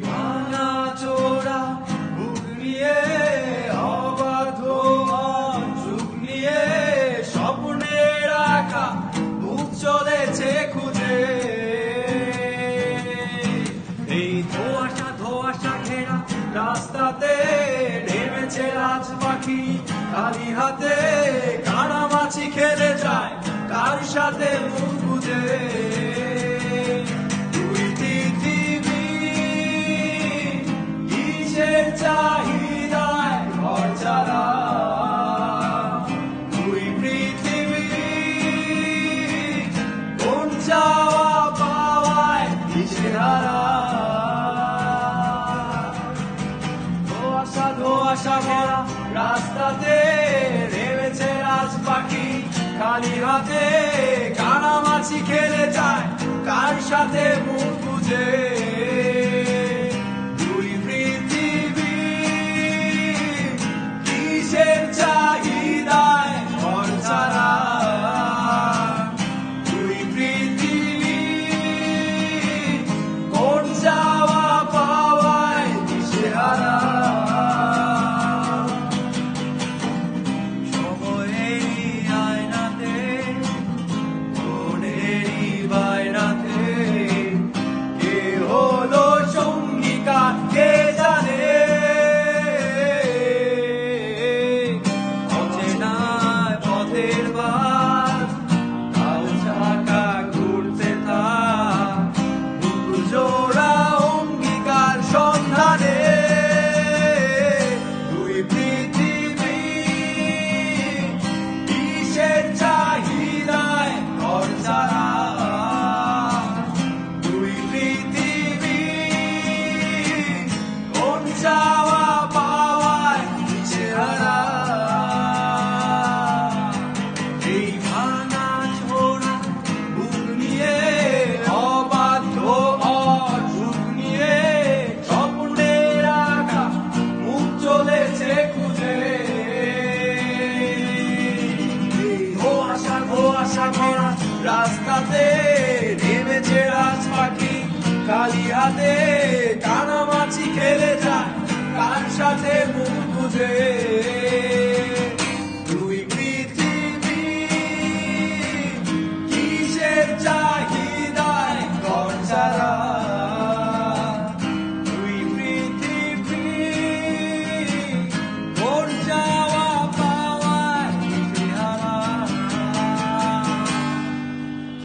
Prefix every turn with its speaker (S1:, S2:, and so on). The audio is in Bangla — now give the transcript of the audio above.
S1: ভাঙা চোরা বুক নিয়ে অবাধ যুগ নিয়ে স্বপ্নের আঁকা বুক চলেছে খুঁজে। এই ধোঁয়াশা ধোঁয়াশা ঘেরা রাস্তাতে নেমেছে রাজ পাখি খালি হাতে, কানামাছি খেলে যায় কার সাথে মুখ বুঝে। দুই পৃথিবী কিসের চাহিদায় ঘর ছাড়া, দুই পৃথিবী কোন চাওয়া পাওয়ায় দিশেহারা। ধোঁয়াশা ধোঁয়াশা ভরা রাস্তাতে নেমেছে রাজ পাখি খালি হাতে, কানামাছি খেলে যায় কার সাথে মুখ বুঝে। দুই পৃথিবী কিসের চাহিদায় ঘর ছাড়া, দুই পৃথিবী কোন চাওয়া পাওয়ায় দিশেহারা। রাস্তাতে নেমেছে রাজ পাখি খালি হাতে, কানামাছি খেলে যায় কার সাথে মুখ